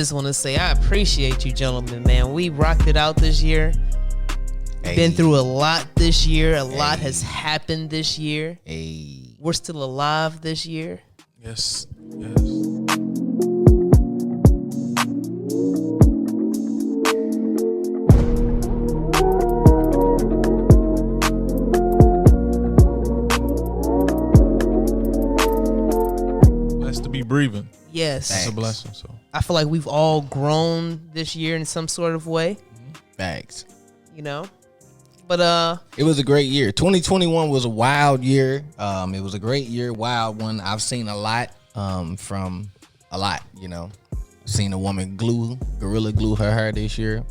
Just want to say I appreciate you gentlemen, man. We rocked it out this year. Been through a lot this year. A lot has happened this year. We're still alive this year. Yes. Blessed to be breathing. Yes. It's a blessing. So I feel like we've all grown this year in some sort of way. Facts. You know? But it was a great year. 2021 was a wild year. It was a great year, wild one. I've seen a lot from a lot, you know. I've seen a woman gorilla glue her hair this year.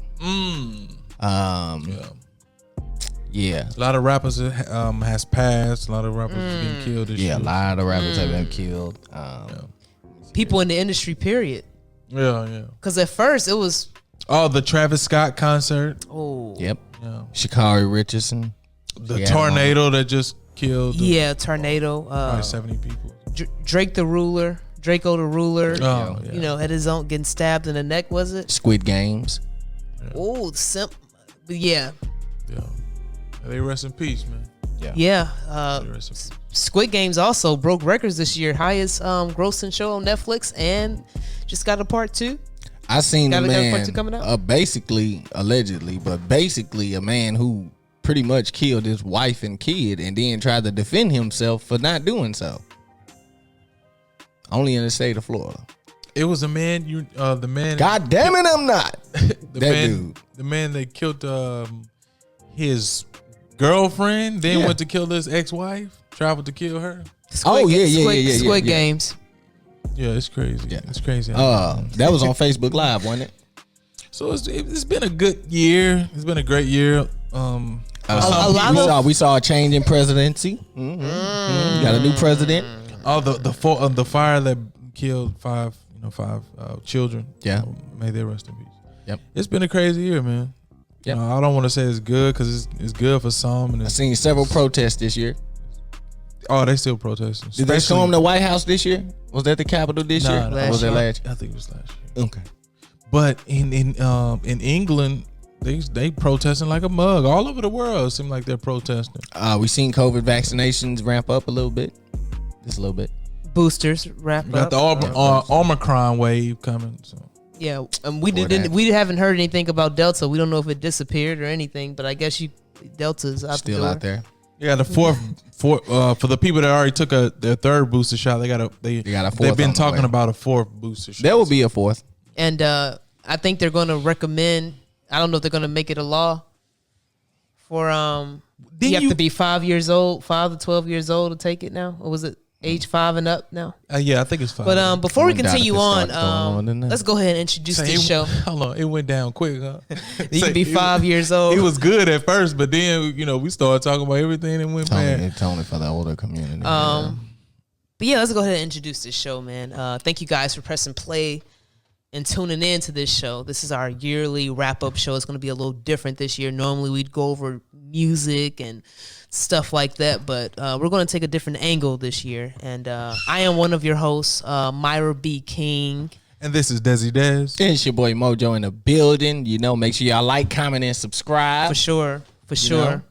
Yeah. A lot of rappers has passed. A lot of rappers been killed this year. Yeah, a lot of rappers have been killed. people in the industry, period. Yeah. Because at first it was... Oh, the Travis Scott concert. Oh. Yep. Yeah. Sha'Carri Richardson. The tornado that just killed. Yeah, tornado. Probably 70 people. Draco the Ruler. Oh, yeah. You know, had his own getting stabbed in the neck, was it? Squid Games. Yeah. Oh, yeah. Yeah. They rest in peace, man. Yeah. Squid Games also broke records this year. Highest grossing show on Netflix, and just got a part 2. I seen a man, part 2 coming out? basically a man who pretty much killed his wife and kid and then tried to defend himself for not doing so. Only in the state of Florida. It was a man, the man. God damn it, I'm not. The man that killed his girlfriend, then went to kill his ex-wife, traveled to kill her. Squid Games. Yeah, it's crazy. Yeah, it's crazy. That was on Facebook Live, wasn't it? So it's been a good year. It's been a great year. We saw a change in presidency. Got a new president. Oh, the fire that killed five children. Yeah, may they rest in peace. Yep. It's been a crazy year, man. Yep. I don't want to say it's good because it's good for some. And I seen several protests this year. Oh, they still protesting. Did they storm the White House this year? Was that the Capitol this year? Or was that last year? I think it was last year. Okay. But in England, they protesting like a mug all over the world. It seems like they're protesting. We seen COVID vaccinations ramp up a little bit, just a little bit. Boosters wrap up. Got the Omicron wave coming. So. Yeah, and we haven't heard anything about Delta. We don't know if it disappeared or anything, but I guess Delta's still out there. Yeah, the fourth for the people that already took their third booster shot, they got a fourth. They've been talking about a fourth booster shot. There will be a fourth. And I think they're going to recommend. I don't know if they're going to make it a law for you have to be 5 years old, 5 to 12 years old to take it now. Or was it age 5 and up now? Yeah, I think it's 5. But before we continue on, let's go ahead and introduce this show. Hold on, it went down quick, huh? You can be 5 years old. It was good at first, but then we started talking about everything and went bad. Tony for the older community. But yeah, let's go ahead and introduce this show, man. Thank you guys for pressing play and tuning in to this show. This is our yearly wrap-up show. It's going to be a little different this year. Normally, we'd go over music and stuff like that, but we're going to take a different angle this year. And I am one of your hosts, Myra B. King. And this is Desi Dez. And it's your boy Mojo in the building. Make sure y'all like, comment, and subscribe. For sure. Know?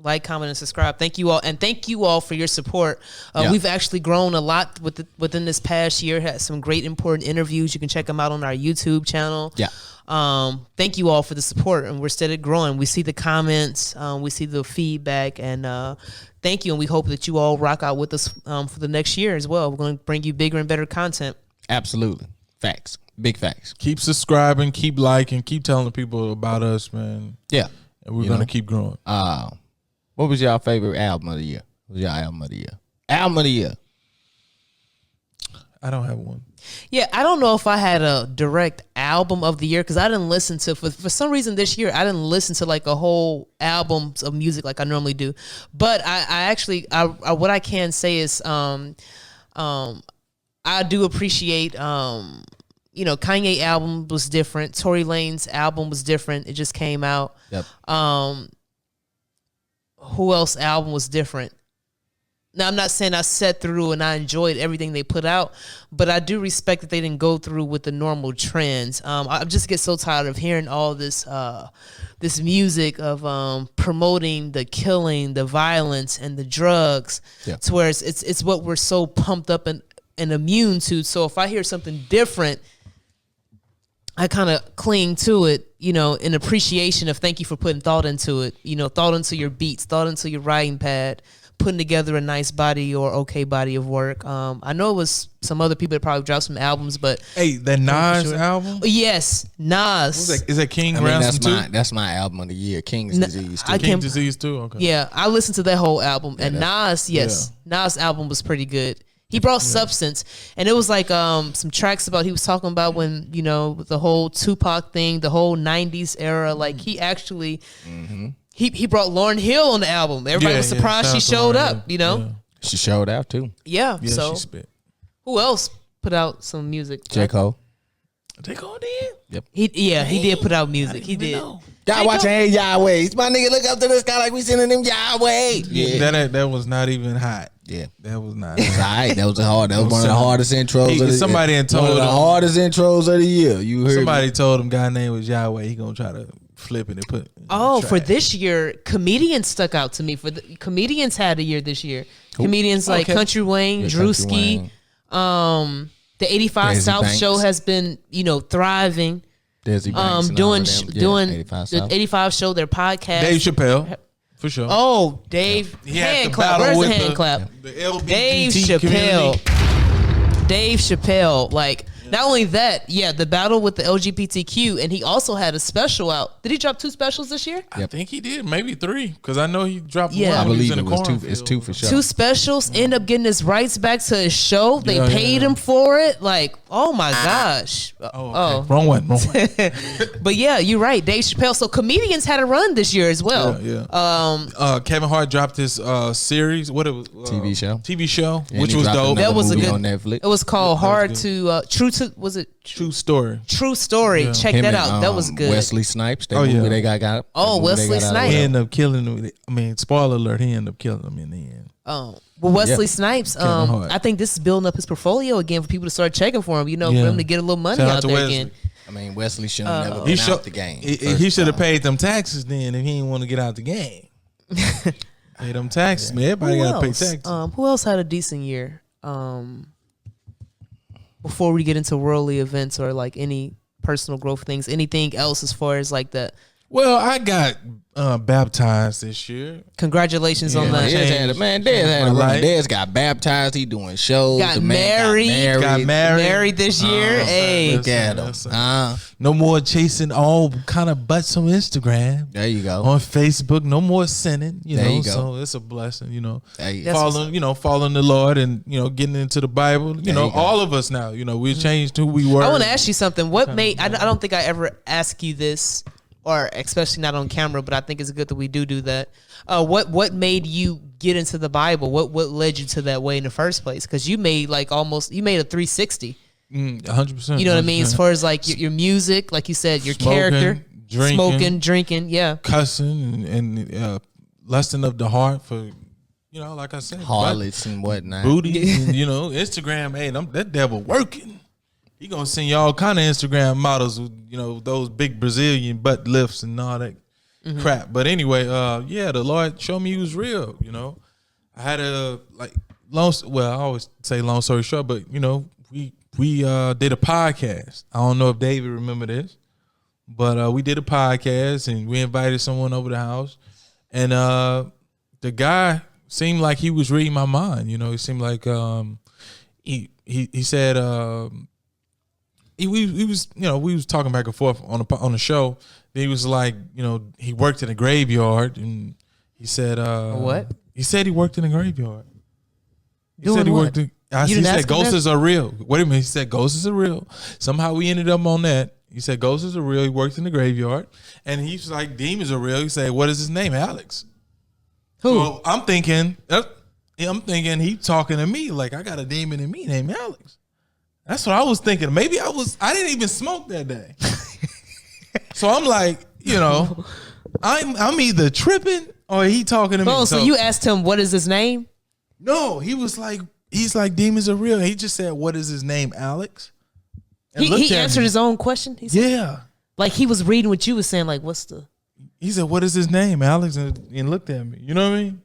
Like, comment, and subscribe. Thank you all. And thank you all for your support. We've actually grown a lot within this past year. Had some great, important interviews. You can check them out on our YouTube channel. Yeah. Thank you all for the support. And we're steady growing. We see the comments. We see the feedback. And thank you. And we hope that you all rock out with us for the next year as well. We're going to bring you bigger and better content. Absolutely. Facts. Big facts. Keep subscribing. Keep liking. Keep telling people about us, man. Yeah. And we're going to keep growing. What was y'all favorite album of the year? What was your album of the year? Album of the year. I don't have one. Yeah, I don't know if I had a direct album of the year because I didn't listen to, for some reason this year, I didn't listen to like a whole albums of music like I normally do. But I actually, what I can say is I do appreciate, Kanye album was different. Tory Lanez album was different. It just came out. Yep. Who else album was different? Now, I'm not saying I sat through and I enjoyed everything they put out, but I do respect that they didn't go through with the normal trends. I just get so tired of hearing all this this music of promoting the killing, the violence, and the drugs, to where it's what we're so pumped up and immune to. So if I hear something different, I kind of cling to it, you know, in appreciation of thank you for putting thought into it, you know, thought into your beats, thought into your writing pad, putting together a nice body or okay body of work. I know it was some other people that probably dropped some albums, but hey, the Nas album? Yes, Nas. Is that King I mean, Ransom too? that's my album of the year, King's Disease too. King's Disease too? Okay. Yeah, I listened to that whole album. And Nas, Nas album was pretty good. He brought substance, and it was like some tracks about he was talking about when, you know, the whole Tupac thing, the whole 90s era. Like he actually he brought Lauryn Hill on the album. Everybody was surprised she showed up, you know. Yeah. She showed out too. Yeah, so she spit. Who else put out some music? J. Cole. J. Cole did? Yep. He did put out music. He did. God watching Hey Yahweh. My nigga look up to the sky like we sending him Yahweh. Yeah. That was not even hot. Yeah. That was not It was all right. That was one of the hardest intros of the year. Somebody told one of the hardest intros of the year. You heard somebody told him guy name was Yahweh. He gonna try to flip it and put for this year, comedians stuck out to me. Comedians had a year this year. Comedians like Country Wayne, Drewski, the 85 Desi South Banks. show has been, you know, thriving. Desi Banks and doing all of them. 85 the 85 show, their podcast. Dave Chappelle, for sure. Oh, Dave, hand clap. Where's the hand clap? The LGBT Dave community. Chappelle. Dave Chappelle, like. Not only that, the battle with the LGBTQ, and he also had a special out. Did he drop 2 specials this year? I think he did, maybe 3, because I know he dropped one. I when he believe was in it the was 2. cornfield. It's 2 for sure. 2 specials, end up getting his rights back to his show. They paid him for it. Like, oh my gosh. Okay. Wrong one. But yeah, you're right. Dave Chappelle. So comedians had a run this year as well. Kevin Hart dropped his series. What it was? TV show, which was dope. That was a good on Netflix. It was called True Story. True Story. Yeah. Check that out. That was good. Wesley Snipes. They got. Wesley Snipes. He ended up killing him. I mean, spoiler alert. He ended up killing him in the end. Well, Wesley Snipes. I think this is building up his portfolio again for people to start checking for him. You know, for him to get a little money out there again. I mean, Wesley should have never been out the game. He should have paid them taxes then if he didn't want to get out the game. Pay them taxes, man. Everybody got to pay taxes. Who else had a decent year? Before we get into worldly events or like any personal growth things, anything else as far as like that? Well, I got baptized this year. Congratulations on that. Dez got baptized. He doing shows. Got married this year. Hey, no more chasing all kind of butts on Instagram. There you go. On Facebook, no more sinning. You know, you go. so it's a blessing. You know, Following the Lord and getting into the Bible. You know, all of us now. You know, we changed who we were. I want to ask you something. What made? I don't think I ever ask you this. Or especially not on camera, but I think it's good that we do that. What made you get into the Bible? What led you to that way in the first place? Because you made a 360. 100%. You know what I mean? As far as like your music, like you said, your character, drinking, cussing, and lusting of the heart for, like I said, harlots and whatnot, booty, and, Instagram. Hey, that devil working. He gonna send you all kind of Instagram models with, those big Brazilian butt lifts and all that crap. But anyway, the Lord showed me he was real. I had I always say long story short, but we did a podcast. I don't know if David remember this, but we did a podcast and we invited someone over the house, and the guy seemed like he was reading my mind. He seemed like he said. We was talking back and forth on the show. He was like, he worked in a graveyard, and he said, what? He said he worked in a graveyard. He said he worked. He said ghosts are real. Wait a minute. He said ghosts are real. Somehow we ended up on that. He said ghosts are real. He worked in the graveyard, and he was like demons are real. He said, what is his name? Alex. Who? So I'm thinking he talking to me like I got a demon in me named Alex. That's what I was thinking. Maybe I didn't even smoke that day. So I'm like, I'm either tripping or he talking to me. So you asked him, what is his name? No, he's like demons are real. He just said, "What is his name, Alex?" And He answered his own question. He said, yeah. Like he was reading what you was saying. Like, what's the? He said, "What is his name, Alex?" And looked at me. You know what I mean?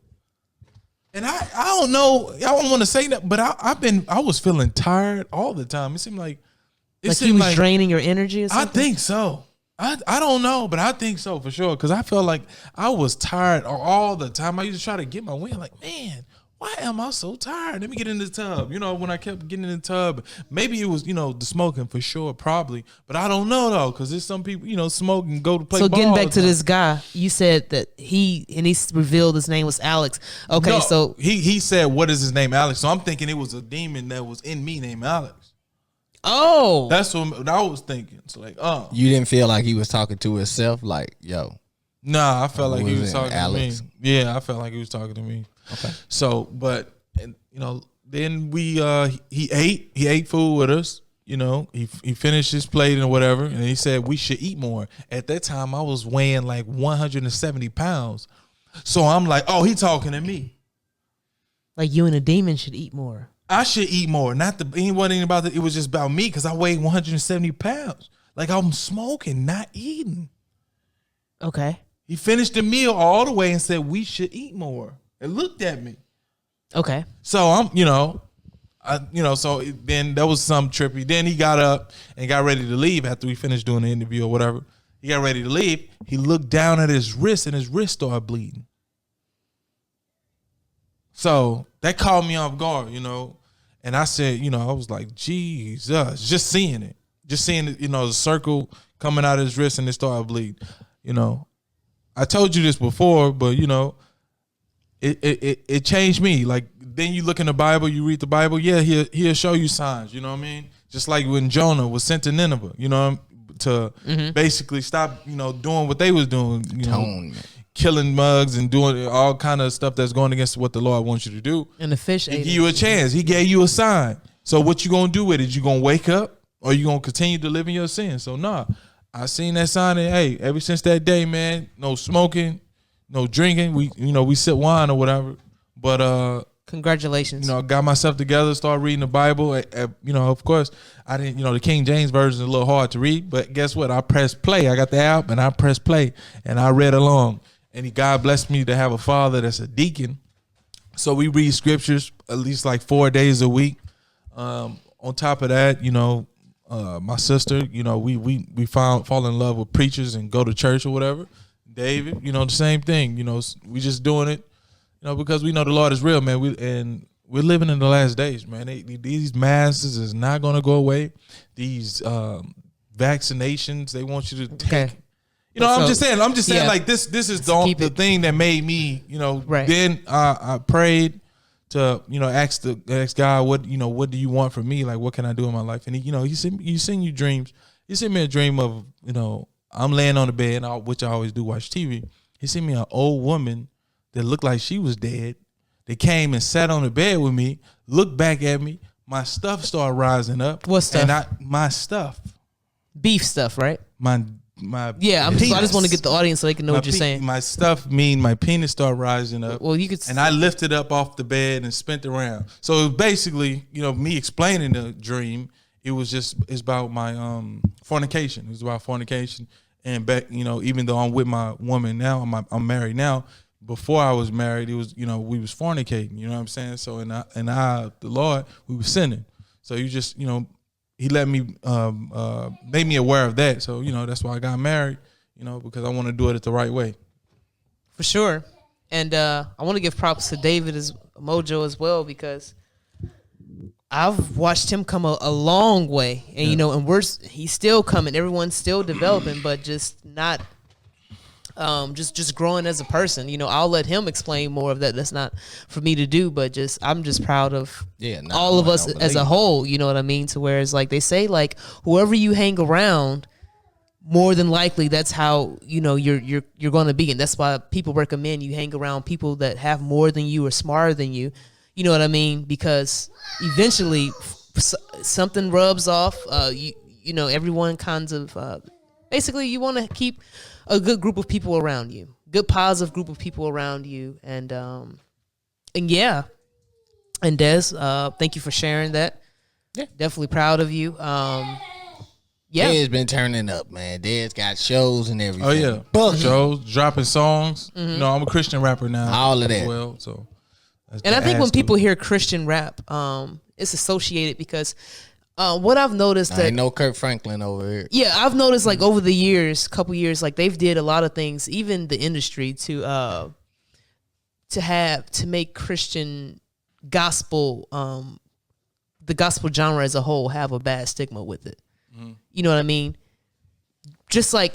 And I don't know. I don't want to say that, but I was feeling tired all the time. It seemed like He was draining your energy or something? I think so. I don't know, but I think so for sure. Because I felt like I was tired all the time. I used to try to get my wind. Like, man, why am I so tired? Let me get in the tub. You know, when I kept getting in the tub, maybe it was, the smoking for sure, probably. But I don't know, though, because there's some people, smoke and go to play ball. So getting back to this guy, you said that he revealed his name was Alex. Okay, no, so. He said, what is his name, Alex? So I'm thinking it was a demon that was in me named Alex. Oh. That's what I was thinking. So like, You didn't feel like he was talking to himself? Like, yo. Nah, I felt like he was talking Alex? to me. Yeah, I felt like he was talking to me. Okay. So, but then we he ate food with us. He finished his plate and whatever, and he said we should eat more. At that time, I was weighing like 170 pounds. So I'm like, oh, he talking to me. Like you and a demon should eat more. I should eat more. It wasn't about that. It was just about me because I weighed 170 pounds. Like I'm smoking, not eating. Okay. He finished the meal all the way and said we should eat more. And looked at me. Okay. So I'm, so then that was some trippy. Then he got up and got ready to leave after we finished doing the interview or whatever. He got ready to leave. He looked down at his wrist and his wrist started bleeding. So that caught me off guard, and I said, I was like, Jesus, just seeing it, the circle coming out of his wrist and it started bleeding. I told you this before, but it changed me. Like then you look in the Bible, you read the Bible, yeah, he'll show you signs. You know what I mean? Just like when Jonah was sent to Nineveh, to basically stop, doing what they was doing, killing mugs and doing all kind of stuff that's going against what the Lord wants you to do. And the fish ate He gave you a chance. He gave you a sign. So what you gonna do with it? You gonna wake up or you gonna continue to live in your sin? So I seen that sign and hey, ever since that day, man, no smoking, no drinking. We sip wine or whatever. But congratulations. Got myself together, started reading the Bible. Of course, I didn't, the King James version is a little hard to read, but guess what? I pressed play. I got the app and I pressed play and I read along. And God blessed me to have a father that's a deacon. So we read scriptures at least like 4 days a week. On top of that, my sister, we fall in love with preachers and go to church or whatever. David, the same thing. We just doing it, because we know the Lord is real, man. We're living in the last days, man. These masses is not going to go away. These vaccinations, they want you to take. Okay. I'm just saying like this is the thing that made me, Right. Then I prayed to, ask God, what do you want from me? Like, what can I do in my life? And he sent you dreams. He sent me a dream of, I'm laying on the bed, which I always do, watch TV. He sent me an old woman that looked like she was dead. They came and sat on the bed with me, looked back at me. My stuff started rising up. What stuff? And my stuff. Beef stuff, right? My yeah, I just want to get the audience so they can know what you're saying. My stuff mean my penis started rising up. Well, you could, and I lifted up off the bed and spent around. So basically, me explaining the dream. It's about my fornication. It was about fornication, and back, even though I'm with my woman now, I'm married now. Before I was married, it was we was fornicating. You know what I'm saying? So and I the Lord, we were sinning. So you just He let me, made me aware of that. So, that's why I got married, because I want to do it the right way. For sure. And I want to give props to David Mojo as well, because I've watched him come a long way. And, and he's still coming. Everyone's still developing, but just not just growing as a person. I'll let him explain more of that. That's not for me to do, but I'm just proud of all of us as a whole. You know what I mean? To where it's like they say, like, whoever you hang around, more than likely that's how you're going to be, and that's why people recommend you hang around people that have more than you or smarter than you. You know what I mean? Because eventually something rubs off. Everyone kinds of basically you want to keep a good group of people around you, good positive group of people around you, and yeah, And Des, thank you for sharing that. Yeah. Definitely proud of you. Yeah. Dez been turning up, man. Dez got shows and everything. Oh yeah, Bucket. shows, dropping songs. You know, I'm a Christian rapper now. All of as that. well. So, that's And I the think when ass to people it. hear Christian rap, it's associated because what I've noticed that Ain't no Kirk Franklin over here. yeah, I've noticed like over the years, couple years, like they've did a lot of things, even the industry to make Christian gospel, the gospel genre as a whole have a bad stigma with it. You know what I mean? Just like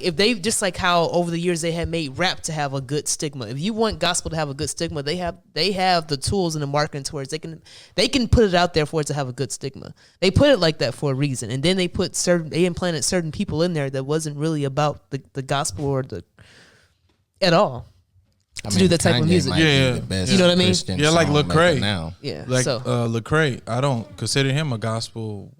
how over the years they have made rap to have a good stigma. If you want gospel to have a good stigma, they have the tools and the marketing towards they can put it out there for it to have a good stigma. They put it like that for a reason, and then they implanted certain people in there that wasn't really about the gospel or at all. To do that type of Kanye music. might be Yeah. the best You know what I mean? Christian Yeah, like song maker Lecrae. now. Yeah, Like so Lecrae, I don't consider him a gospel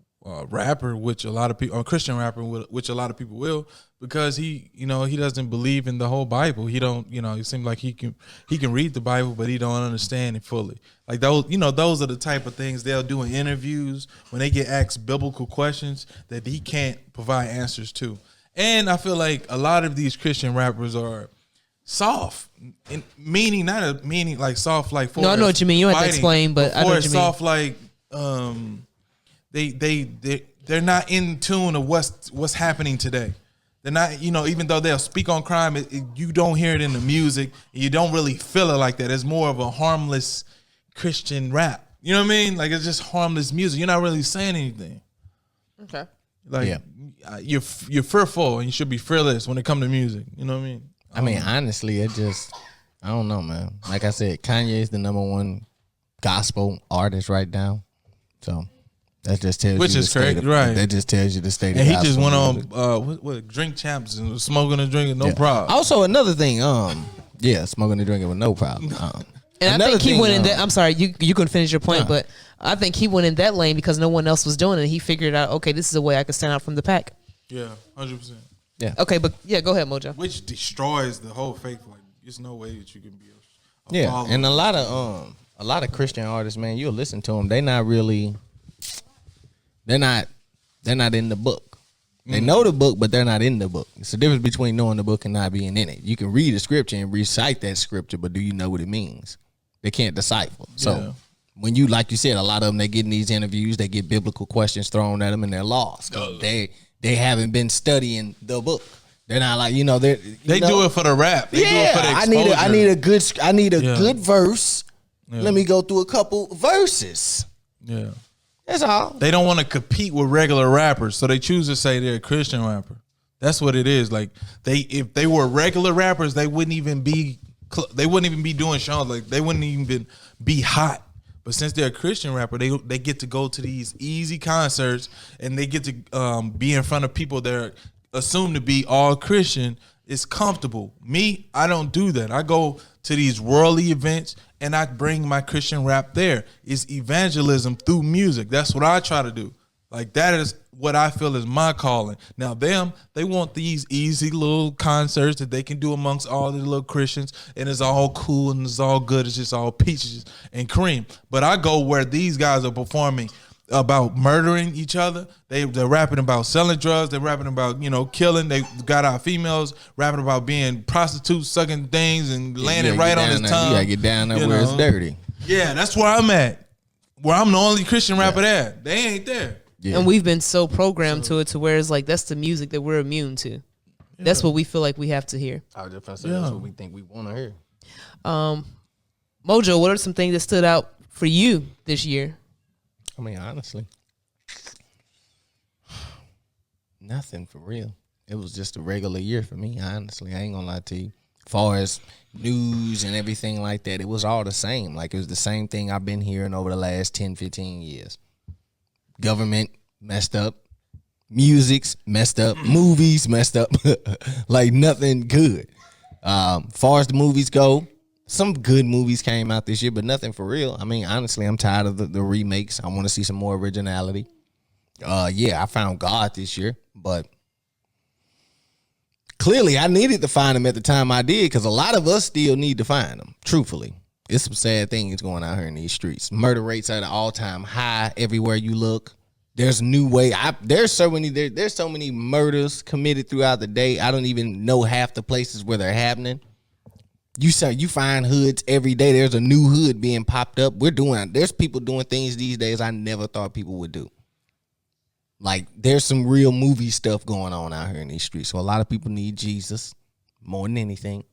rapper, which a lot of people, or Christian rapper, which a lot of people will, because he doesn't believe in the whole Bible. He don't, it seems like he can read the Bible, but he don't understand it fully. Like those are the type of things they'll do in interviews when they get asked biblical questions that he can't provide answers to. And I feel like a lot of these Christian rappers are soft, meaning like soft like for no, I know what you mean. You don't have to explain, but I know what you mean. Soft like they're not in tune of what's happening today. They're not, even though they'll speak on crime, you don't hear it in the music. You don't really feel it like that. It's more of a harmless Christian rap. You know what I mean? Like it's just harmless music. You're not really saying anything. Okay. Like you're fearful and you should be fearless when it comes to music. You know what I mean? I mean, honestly, I don't know, man. Like I said, Kanye is the #1 gospel artist right now. So that just tells Which you is the state crazy, of, right? That just tells you the state And of he gospel just went music. on what Drink Champs and was smoking and drinking, no Yeah. problem. Also, another thing, smoking and drinking with no problem. And I Another think he thing, went in that. I'm sorry, you can finish your point, but I think he went in that lane because no one else was doing it. He figured out, okay, this is a way I can stand out from the pack. Yeah, 100%. Okay, but yeah, go ahead, Mojo. Which destroys the whole faith. Like, there's no way that you can be a Yeah, follower. and a lot of Christian artists, man, you'll listen to them. They're not in the book. They know the book, but they're not in the book. It's the difference between knowing the book and not being in it. You can read a scripture and recite that scripture, but do you know what it means? They can't decipher. So when you, like you said, a lot of them, they get in these interviews, they get biblical questions thrown at them and they're lost. They haven't been studying the book. They're not like, they do it for the rap. They do it for the exposure. I need a good verse. Yeah. Let me go through a couple verses. Yeah. That's all. They don't want to compete with regular rappers, so they choose to say they're a Christian rapper. That's what it is. Like if they were regular rappers, they wouldn't even be doing shows. Like they wouldn't even be hot. But since they're a Christian rapper, they get to go to these easy concerts and they get to be in front of people that are assumed to be all Christian. It's comfortable. Me, I don't do that. I go to these worldly events and I bring my Christian rap there. It's evangelism through music. That's what I try to do. Like that is what I feel is my calling. Now they want these easy little concerts that they can do amongst all the little Christians and it's all cool and it's all good. It's just all peaches and cream. But I go where these guys are performing about murdering each other. They're rapping about selling drugs. They're rapping about, killing. They got our females rapping about being prostitutes, sucking things and landing right on his tongue. You gotta get down there where it's dirty. Yeah, that's where I'm at. Where I'm the only Christian rapper there. They ain't there. Yeah. And we've been so programmed to it to where it's like that's the music that we're immune to. Yeah. That's what we feel like we have to hear. I was just gonna say that's what we think we want to hear. Mojo, what are some things that stood out for you this year? I mean, honestly, nothing for real. It was just a regular year for me, honestly. I ain't gonna lie to you. As far as news and everything like that, it was all the same. Like, it was the same thing I've been hearing over the last 10, 15 years. Government messed up. Music's messed up. Movies messed up. Like, nothing good. Far as the movies go, some good movies came out this year, but nothing for real. I mean, honestly, I'm tired of the remakes. I want to see some more originality. I found God this year, but clearly I needed to find him at the time I did, because a lot of us still need to find him, truthfully. it's some sad things going out here in these streets. Murder rates are at an all-time high everywhere you look. There's new way. There's so many murders committed throughout the day. I don't even know half the places where they're happening. You find hoods every day. There's a new hood being popped up. There's people doing things these days I never thought people would do. Like, there's some real movie stuff going on out here in these streets. So a lot of people need Jesus more than anything.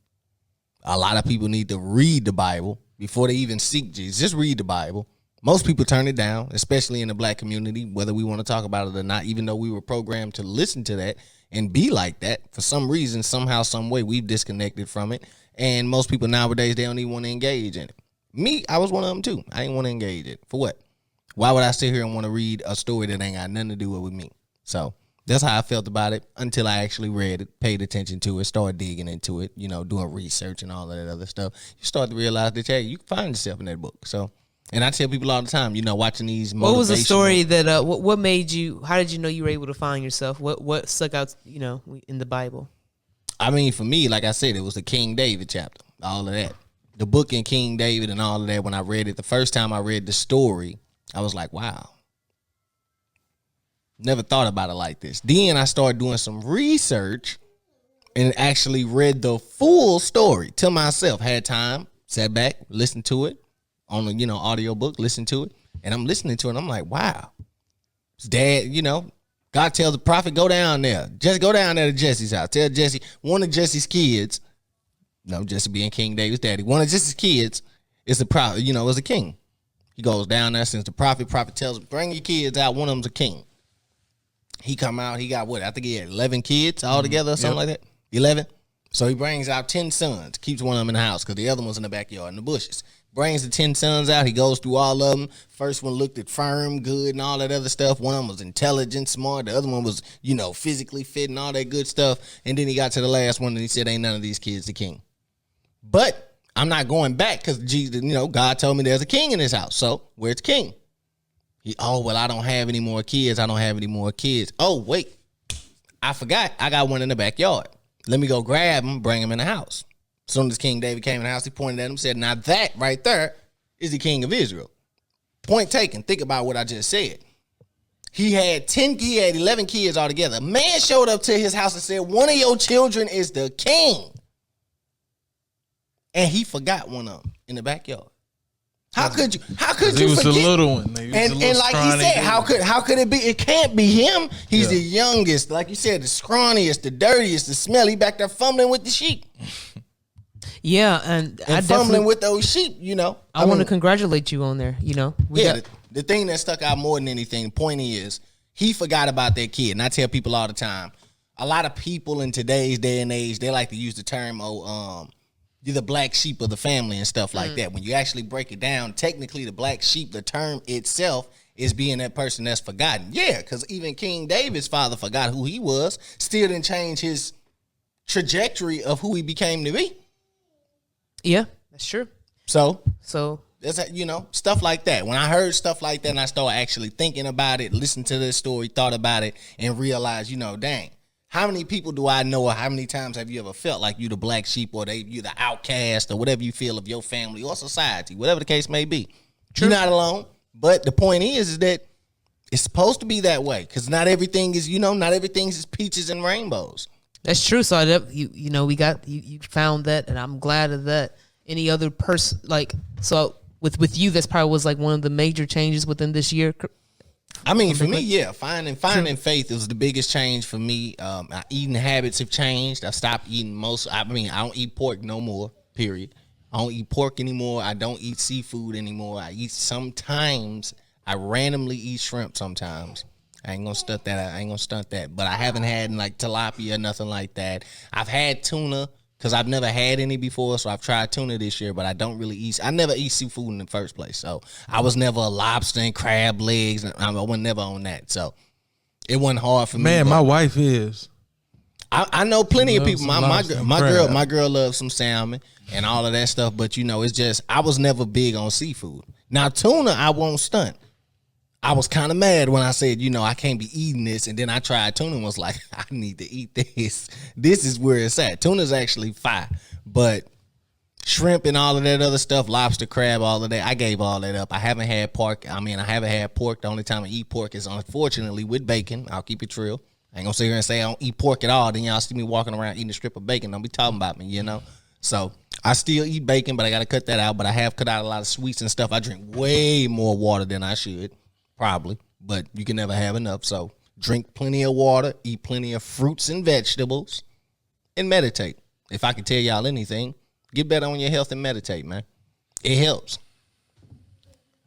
A lot of people need to read the Bible before they even seek Jesus. Just read the Bible. Most people turn it down, especially in the black community, whether we want to talk about it or not, even though we were programmed to listen to that and be like that. For some reason, somehow, some way, we've disconnected from it. And most people nowadays, they don't even want to engage in it. Me, I was one of them too. I didn't want to engage in it. For what? Why would I sit here and want to read a story that ain't got nothing to do with me? So that's how I felt about it until I actually read it, paid attention to it, started digging into it, doing research and all of that other stuff. You start to realize that, hey, you can find yourself in that book. So, and I tell people all the time, watching these motivational. What was the story that, what made you, how did you know you were able to find yourself? What stuck out, in the Bible? I mean, for me, like I said, it was the King David chapter, all of that. The book in King David and all of that, when I read it, the first time I read the story, I was like, wow. Never thought about it like this. Then I started doing some research and actually read the full story to myself. Had time, sat back, listened to it on a, audio book, listened to it. And I'm listening to it and I'm like, wow. His dad, God tells the prophet, go down there. Just go down there to Jesse's house. Tell Jesse, one of Jesse's kids, Jesse being King David's daddy, one of Jesse's kids is the prophet, is a king. He goes down there, since the prophet tells him, bring your kids out, one of them's a king. He come out, he got what? I think he had 11 kids altogether or something like that. 11. So he brings out 10 sons, keeps one of them in the house because the other one's in the backyard in the bushes. Brings the 10 sons out. He goes through all of them. First one looked at firm, good, and all that other stuff. One of them was intelligent, smart. The other one was, physically fit and all that good stuff. And then he got to the last one and he said, ain't none of these kids the king. But I'm not going back because Jesus, God told me there's a king in this house. So where's the king? I don't have any more kids. Oh, wait. I forgot. I got one in the backyard. Let me go grab him, bring him in the house. As soon as King David came in the house, he pointed at him and said, now that right there is the king of Israel. Point taken. Think about what I just said. He had 11 kids altogether. A man showed up to his house and said, one of your children is the king. And he forgot one of them in the backyard. How could you he was forget? the little one. And like he said, how could it be? It can't be him. He's the youngest. Like you said, the scrawniest, the dirtiest, the smelly, back there fumbling with the sheep. Yeah, and I fumbling with those sheep, I want to congratulate you on there, The thing that stuck out more than anything, the point is, he forgot about that kid. And I tell people all the time, a lot of people in today's day and age, they like to use the term, you're the black sheep of the family and stuff like that. When you actually break it down, technically the black sheep, the term itself is being that person that's forgotten. Yeah, because even King David's father forgot who he was, still didn't change his trajectory of who he became to be. Yeah, that's true. So that's, stuff like that. When I heard stuff like that and I started actually thinking about it, listened to this story, thought about it, and realized, dang, how many people do I know, or how many times have you ever felt like you the black sheep, or you the outcast, or whatever you feel of your family or society, whatever the case may be. True. You're not alone. But the point is that it's supposed to be that way, because not everything is, not everything is peaches and rainbows. That's true. So you found that, and I'm glad of that. Any other person, with you, that's probably was like one of the major changes within this year. I mean, for me, yeah, finding faith was the biggest change for me. My eating habits have changed. I've stopped eating I don't eat pork no more, period. I don't eat pork anymore. I don't eat seafood anymore. I randomly eat shrimp sometimes. I ain't gonna stunt that. But I haven't had like tilapia or nothing like that. I've had tuna because I've never had any before, so I've tried tuna this year, but I never eat seafood in the first place. So I was never a lobster and crab legs, and I was never on that. So it wasn't hard for me. Man, my wife is. I know plenty of people. My girl loves some salmon and all of that stuff, but it's just I was never big on seafood. Now tuna, I won't stunt. I was kind of mad when I said, I can't be eating this. And then I tried tuna and was like, I need to eat this. This is where it's at. Tuna's actually fire. But shrimp and all of that other stuff, lobster, crab, all of that. I gave all that up. I haven't had pork. I haven't had pork. The only time I eat pork is unfortunately with bacon. I'll keep it real. I ain't gonna sit here and say I don't eat pork at all. Then y'all see me walking around eating a strip of bacon. Don't be talking about me, you know. So I still eat bacon, but I gotta cut that out. But I have cut out a lot of sweets and stuff. I drink way more water than I should, probably. But you can never have enough. So drink plenty of water, eat plenty of fruits and vegetables, and meditate. If I can tell y'all anything, get better on your health and meditate, man. It helps.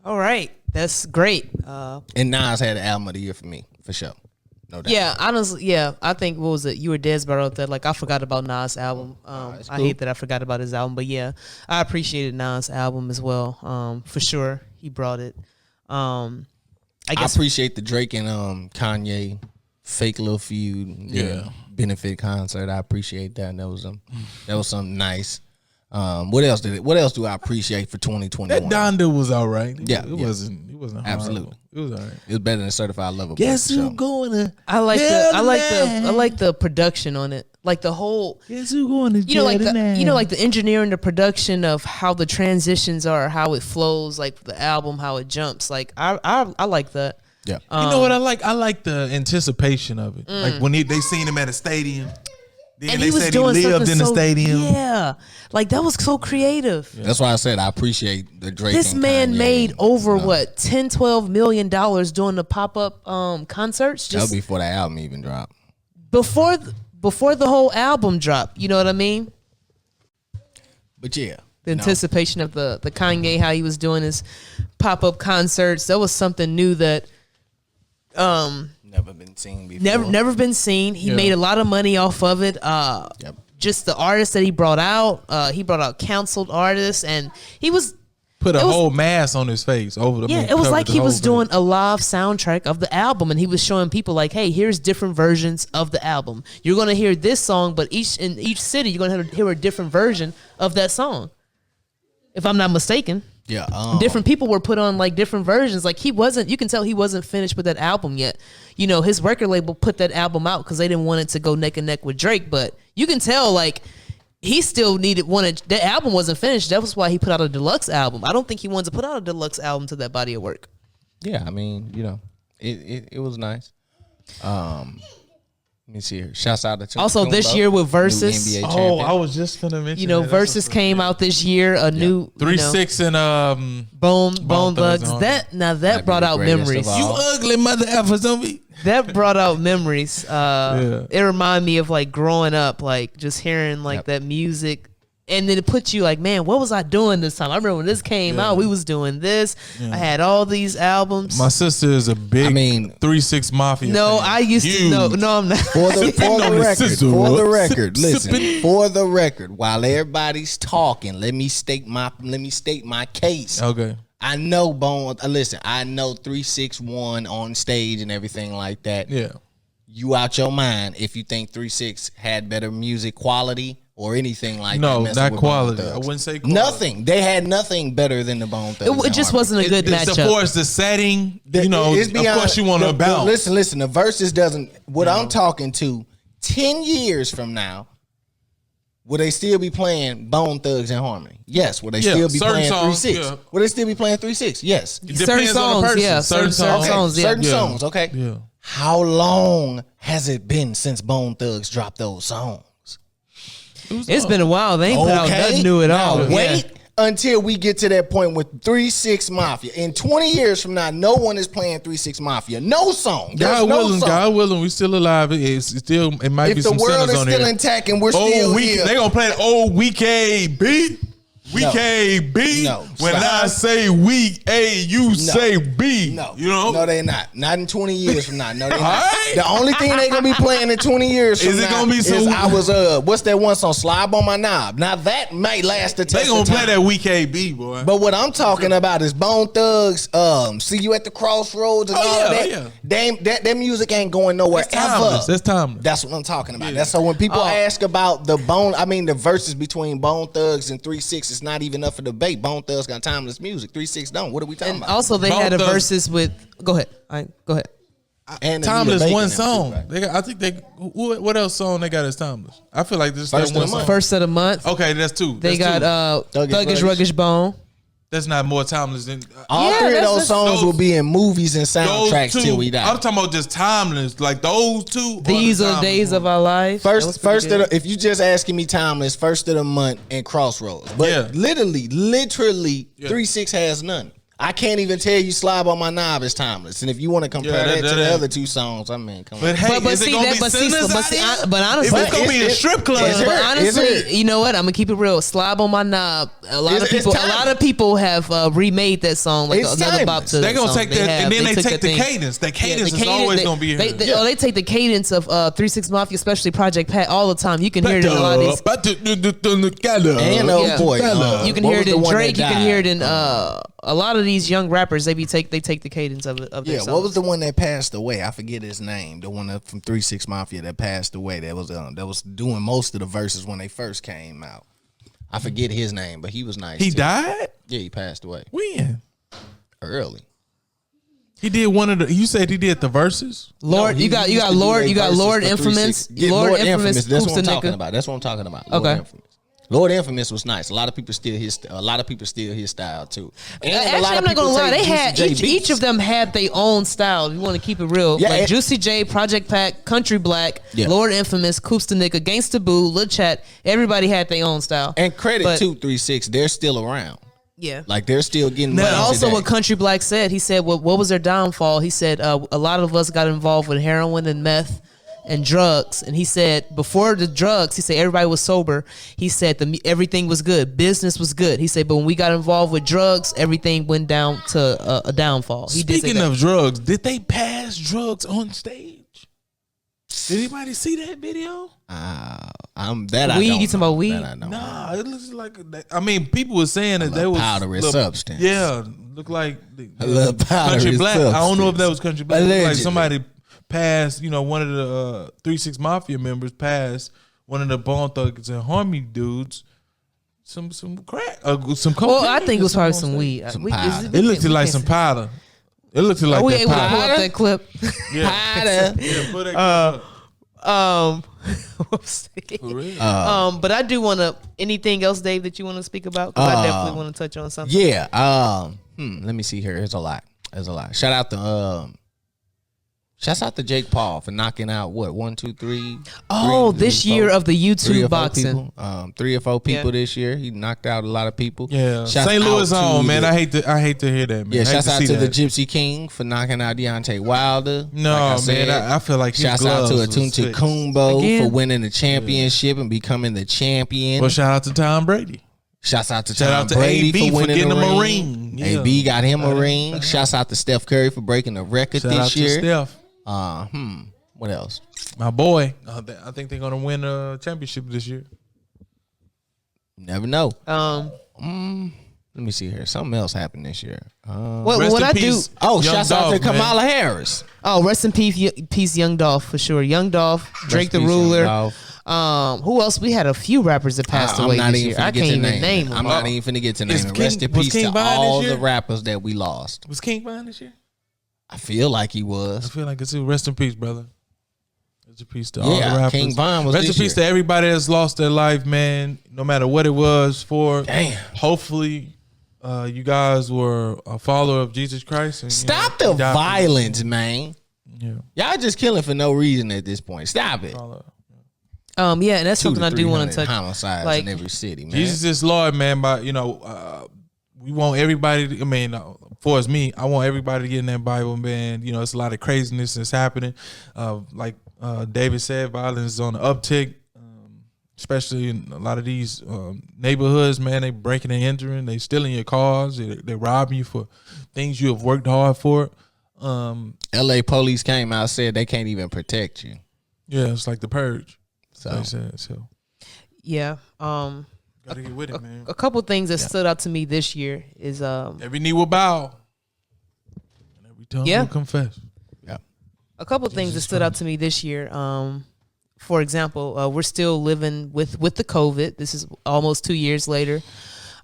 All right, that's great. And Nas had the album of the year for me, for sure. No doubt. Yeah, honestly, yeah. I think, what was it? You were Dez brought up that, like, I forgot about Nas' album. Cool. I hate that I forgot about his album, but yeah, I appreciated Nas' album as well. For sure, he brought it. I appreciate the Drake and Kanye fake little feud, benefit concert. I appreciate that. That was something nice. What else do I appreciate for 2021? That Donda was all right. Yeah, it wasn't horrible. Absolutely. It was all right. It was better than Certified Lover Boy. Guess who going to? I like the production on it. Like the whole, Guess who going to? like the engineering, the production of how the transitions are, how it flows, like the album, how it jumps. Like I like that. Yeah. You know what I like? I like the anticipation of it. Like when they seen him at a stadium. Then And they he was said doing he lived something in the so, stadium. Yeah, like that was so creative. That's why I said I appreciate the Drake. This and man Kanye, made over you know. what $10-12 million doing the pop-up concerts That was just before the album even dropped. before the whole album dropped. You know what I mean? But yeah, The anticipation of the Kanye, how he was doing his pop-up concerts. That was something new that never been seen before. never been seen. He made a lot of money off of it. Yep. Just the artists that he brought out canceled artists, and he was Put a whole mask on his face over the. Yeah, it was like he was doing a live soundtrack of the album, and he was showing people like, hey, here's different versions of the album. You're gonna hear this song, but in each city you're gonna hear a different version of that song. If I'm not mistaken. Yeah. Different people were put on like different versions. Like you can tell he wasn't finished with that album yet. You know, his record label put that album out because they didn't want it to go neck and neck with Drake, but you can tell like he still that album wasn't finished. That was why he put out a deluxe album. I don't think he wanted to put out a deluxe album to that body of work. Yeah, I mean, you know, it was nice. Let me see here. Shouts out to Also this year with Versus. NBA Oh, champion. I was just gonna mention. You know, that. Versus came out this year. A new 3-6 and Bone Thugs Thugs. on. That Might be brought the out greatest of memories. all. you ugly mother effers on me. That brought out memories. It reminded me of like growing up, like just hearing like that music, and then it put you like, man, what was I doing this time? I remember when this came out, we was doing this. I had all these albums. My sister is a big 3-6 Mafia. No, fan. I used to Huge. no, I'm not. For the record, listen. For the record, while everybody's talking, let me state my case. Okay. I know Bone. Listen, I know 3-6-1 on stage and everything like that. Yeah. You out your mind if you think 3-6 had better music quality or anything like that. No, messing not with quality. Bone Thugs. I wouldn't say quality. Nothing. They had nothing better than the Bone Thugs. It just wasn't a good It's matchup. of course the setting. It's Of beyond- course you want to bounce. Listen. The verses doesn't. What I'm talking to, 10 years from now, will they still be playing Bone Thugs and Harmony? Yes. Will they still be certain playing songs, 3-6? yeah. Will they still be playing 3-6? Yes. It Certain depends on the songs, person. yeah. Certain songs, yeah. Certain Yeah. songs. Okay. Yeah. How long has it been since Bone Thugs dropped those songs? It's been a while. They ain't put out nothing new at all. Now, wait until we get to that point with 3-6 Mafia. In 20 years from now, no one is playing 3-6 Mafia. No song. There's God no willing, song. God willing, we still alive. It might be If the some world sinners is on still here. intact and we're Old still week, here. they gonna play the old week A B. Week A B. No. When Stop. I say week A, you say B. No, You know? no, they're not. Not in 20 years from now. No, they're not. Alright. The only thing they gonna be playing in 20 years from Is it now gonna be is some- I was what's that one song? Slob on my knob. Now that might last the test They gonna of play time. that week A B, boy. But what I'm talking about is Bone Thugs, See You at the Crossroads and Oh, all yeah, of that. yeah. That music ain't going nowhere That's timeless. ever. That's timeless. That's what I'm talking about. Yeah. That's so when people ask about the verses between Bone Thugs and 3-6, it's not even up for debate. Bone Thugs got timeless music. 3-6 don't. What are we talking And about? also they Bone had a Thugs- versus with. Go ahead. Go ahead. And Timeless Anita one Baker song. them too, They got, I think they. What else song they got as Timeless? I feel like this is First that of one the song. month. First of the month. Okay, that's two. They That's got two. Thuggish Ruggish Bone. That's not more timeless than All Yeah, three of that's- those songs those- will be in movies and those soundtracks two. till we die. I'm talking about just timeless. Like those two. These are the timeless days of ones. our life. That was First pretty of good. the, if you just asking me timeless, first of the month and Crossroads. But Yeah. literally, Yeah. 3-6 has none. I can't even tell you Slob on My Knob is timeless. And if you want to compare Yeah, that that to the ain't- other two songs, I mean, come on. But hey, But is see it gonna that, be but see, sinners but out see, here? but If honestly, it's gonna be a strip club, It's but her. honestly, It's her. you know what? I'm gonna keep it real. Slob on My Knob. A lot It's of people have remade that song like It's another bop timeless. to They're that gonna song. take that, and then they took take the thing. cadence. That cadence the is always gonna be they, here. they take the cadence of 3-6 Mafia, especially Project Pat, all the time. You can hear it in a lot of these. And oh Yeah. boy, You can what hear was it the in one Drake. You that can hear it died? in a lot of these young rappers. They take the cadence of their Yeah, songs. what was the one that passed away? I forget his name. The one from 3-6 Mafia that passed away. That was doing most of the verses when they first came out. I forget his name, but he was nice. He too. died? Yeah, he passed away When? early. He did one of the. You said he did the verses. Lord, No, you got he used to do Lord, they you got verses Lord for Infamous, 3-6. Yeah, Lord Infamous, That's what I'm Coops the talking nigga. about. That's what I'm talking about. Lord Okay. Infamous. Lord Infamous was nice. A lot of people steal his style too. And a Actually, lot of I'm not people gonna lie. take They Juicy had J each beats. of them had their own style. If you want to keep it real, Yeah, like and- Juicy J, Project Pack, Country Black, Yeah. Lord Infamous, Coops the nigga, Gangsta Boo, Lil Chat. Everybody had their own style. And credit But- to 3-6, they're still around. Yeah. Like they're still getting money But also, today. what Country Black said, he said, what was their downfall? He said, a lot of us got involved with heroin and meth and drugs. And he said, before the drugs, he said, everybody was sober. He said, everything was good. Business was good. He said, but when we got involved with drugs, everything went down to a downfall. He did say Speaking that. of drugs, did they pass drugs on stage? Did anybody see that video? I'm that I Weed? don't You talking know. about weed? That I know. Nah, it looks like. I mean, people were saying that they was powdery little- substance. Yeah, look like A little powdery Country Black. I don't know if substance. that was Country Black. It looked like Allegedly. somebody passed. One of the 3-6 Mafia members passed one of the Bone Thugs and Harmony dudes some crack, some cocaine. Well, I think it was probably or some something on weed. Some We- powder. we It looked can't- like we some can't- powder. It looked like Are we that able to pull powder. up that clip? Yeah, Powder. yeah, put that clip up. Whoops. For real. But I do want to. Anything else, Dave, that you want to speak about? Because I definitely want to touch on something. Yeah. Let me see here. There's a lot. Shouts out to Jake Paul for knocking out what 1, 2, 3. Oh, three, this year four, of the 3 or YouTube 4 boxing. people. 3 or 4 people Yeah. this year. He knocked out a lot of people. Yeah, Shouts St. Louis out to on, man. the- I hate to hear that, man. Yeah, I hate shouts out see to the that. Gypsy King for knocking out Deontay Wilder. No, like I man, said. I feel like his Shouts out to gloves was Atunte fixed. Kumbo Again? for winning the championship and becoming the champion. Well, shout out to Tom Brady. Shouts out to Shout Tom out to Brady AB for for winning getting the him a ring. ring. Yeah. AB got him a ring. Shouts out to Steph Curry for breaking the record Shout out this to year. Steph, What else? my boy. I think they're gonna win a championship this year. Never know. Um, Let me see here. Something else happened this year. what Rest what in I do? peace, Oh, Young shouts out to Dolph, man. Kamala Harris. Oh, rest in peace, Young Dolph for sure. Young Dolph, Drake Rest the in peace, Young Ruler. Dolph. Who else? We had a few rappers that passed I'm away not this even year. finna I get can't to even name them. I'm not even finna get to name Is it. King- Rest in was peace King to Von this all year? the rappers that we lost. Was King Von this year? I feel like he I was. feel like it's rest in peace, brother. Rest in peace to all the Yeah, rappers. King Von was Rest in this peace year. to everybody that's lost their life, man. No matter what it was for. Damn. Hopefully, you guys were a follower of Jesus Christ. And, Stop you the died for- violence, man. Yeah. Y'all just killing for no reason at this point. Stop it. Yeah, and that's 200 something I do want to 300 touch. homicides like- in every city, man. Jesus is Lord, man. But we want everybody. For as me, I want everybody to get in that Bible, man. It's a lot of craziness that's happening. Like David said, violence is on the uptick, especially in a lot of these neighborhoods. Man, they breaking and entering, they stealing your cars, they robbing you for things you have worked hard for. LA police came out, said they can't even protect you. Yeah, it's like the purge. So They said, so Yeah. gotta get with it, man. A couple things that stood out to me this year is Every knee will bow, and every tongue Yeah. will confess. a couple things that stood out to me this year. For example, we're still living with the COVID. This is almost 2 years later.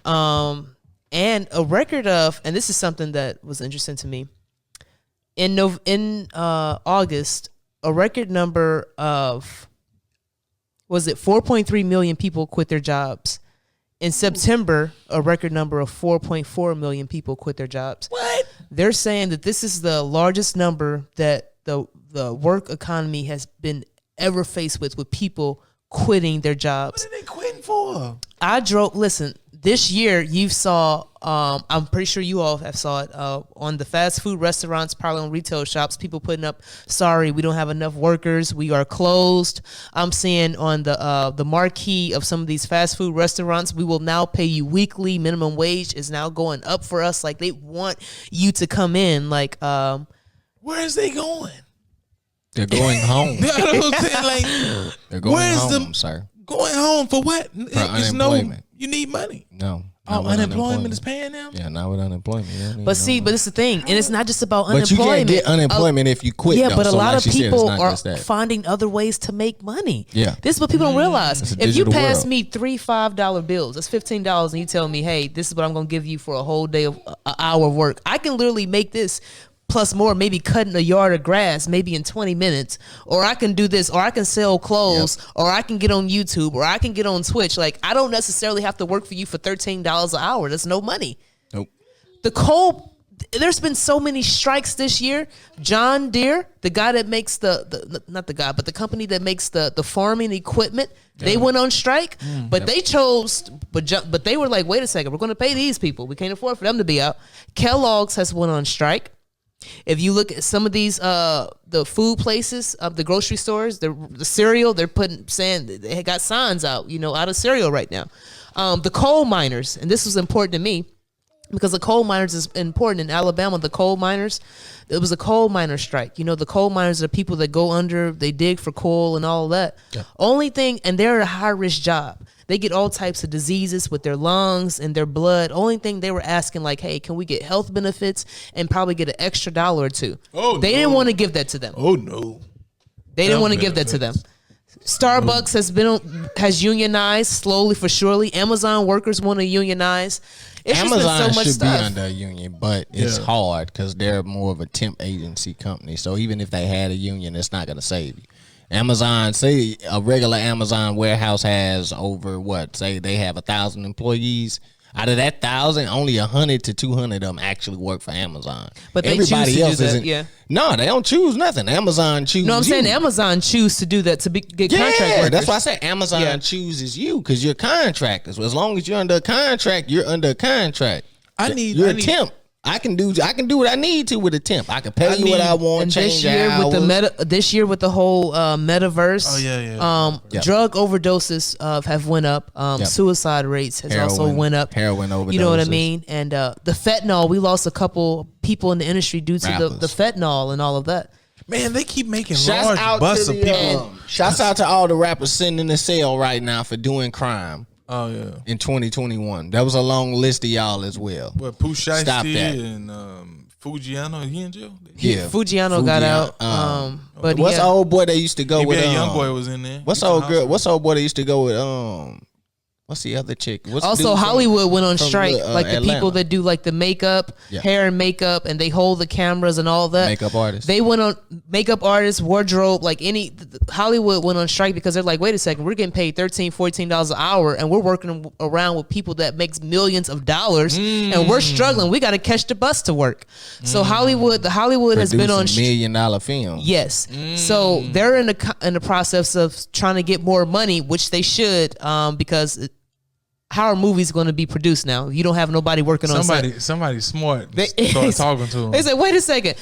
And a record of, and this is something that was interesting to me. in August, a record number of 4.3 million people quit their jobs. In September, a record number of 4.4 million people quit their jobs. What? They're saying that this is the largest number that the work economy has been ever faced with people quitting their jobs. What are they quitting for? Listen, this year you saw, I'm pretty sure you all have saw it on the fast food restaurants, probably on retail shops, people putting up, sorry, we don't have enough workers, we are closed. I'm seeing on the marquee of some of these fast food restaurants, we will now pay you weekly. Minimum wage is now going up for us. Like, they want you to come in. Like, where is they going? They're going home. Like, they're going home, sir. Going home for what? For unemployment. You need money. No. Oh, unemployment is paying them? Yeah, not with unemployment. But see, but it's the thing, and it's not just about but unemployment. But you can't get unemployment if you quit. Yeah, though. but a so lot like of people said, are finding other ways to make money. Yeah, this is what people don't realize. If you pass me $3 $5 bills, that's $15, and you tell me, hey, this is what I'm going to give you for a whole day of an hour of work, I can literally make this plus more, maybe cutting a yard of grass maybe in 20 minutes, or I can do this, or I can sell clothes, or I can get on YouTube, or I can get on Twitch. Like, I don't necessarily have to work for you for $13 an hour. That's no money. Nope. There's been so many strikes this year. John Deere, the guy that makes the company that makes the farming equipment, they went on strike, but they chose, but they were like, wait a second, we're going to pay these people. We can't afford for them to be out. Kellogg's has went on strike. If you look at some of these, the food places, the grocery stores, the cereal, they're saying they got signs out, out of cereal right now. The coal miners, and this was important to me because the coal miners is important in Alabama. The coal miners, it was a coal miner strike. The coal miners are people that go under, they dig for coal and all of that. Yeah. Only thing, and they're a high risk job. They get all types of diseases with their lungs and their blood. Only thing they were asking, like, hey, can we get health benefits and probably get an extra $1 or $2? They didn't want to give that to them. Oh, no. They didn't want to give that to them. Starbucks has unionized slowly for surely. Amazon workers want to unionize. It's Amazon so much should stuff. be under a union, but it's hard because they're more of a temp agency company. So even if they had a union, it's not going to save you. Amazon, say a regular Amazon warehouse has over say they have 1,000 employees. Out of that 1,000, only 100 to 200 of them actually work for Amazon. But everybody else isn't. Yeah. No, they don't choose nothing. Amazon chooses. No, I'm saying Amazon choose to do that to get contract workers. That's why I say Amazon chooses you because you're contractors. As long as you're under a contract, you're under a contract. You're a temp. I can do what I need to with a temp. I can pay you what I want. And change this year with the whole metaverse. Oh yeah. Drug overdoses have went up. Suicide rates has also went up. Heroin overdoses. You know what I mean? And the fentanyl, we lost a couple people in the industry due to the fentanyl and all of that. Man, they keep making large busts of people. Shouts out to all the rappers sitting in the cell right now for doing crime. Oh yeah, in 2021, that was a long list of y'all as well. What Pusha and Fujiano, he in jail? Yeah, Fujiano got out. But what's the old boy that used to go with? Young boy was in there. What's the old boy that used to go with? What's the other chick? Also, Hollywood went on strike. Like the people that do like the makeup, hair and makeup, and they hold the cameras and all that. Makeup artists. They went on makeup artists, wardrobe, like Hollywood went on strike because they're like, wait a second, we're getting paid $13, $14 an hour, and we're working around with people that makes millions of dollars, and we're struggling. We got to catch the bus to work. So Hollywood has been on $1 million film. Yes. So they're in the process of trying to get more money, which they should, because how are movies going to be produced now? You don't have nobody working on set. Somebody smart started talking to them. They said, wait a second.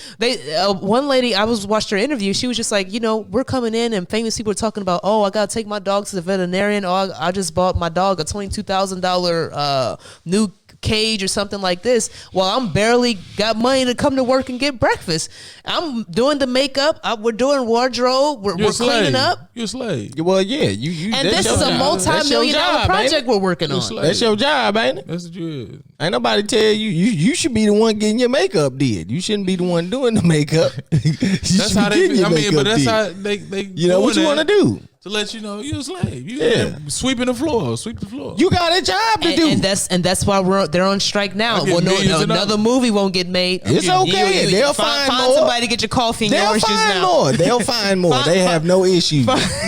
One lady, I watched her interview. She was just like, we're coming in and famous people are talking about, oh, I got to take my dog to the veterinarian. Oh, I just bought my dog a $22,000 new cage or something like this. Well, I'm barely got money to come to work and get breakfast. I'm doing the makeup. We're doing wardrobe. We're cleaning up. You're a slave. Well, yeah. You. And this is a multi-million-dollar project we're working on. That's your job, ain't it? That's what you is. Ain't nobody tell you. You should be the one getting your makeup did. You shouldn't be the one doing the makeup. That's how they. I mean, but that's how they. You know what you want to do. to let you know you're a slave. You sweeping the floor, sweep the floor. You got a job to do. And that's why they're on strike now. Well, another movie won't get made. It's okay. They'll find more. Somebody to get your coffee and your orange juice now. They'll find more. They have no issues.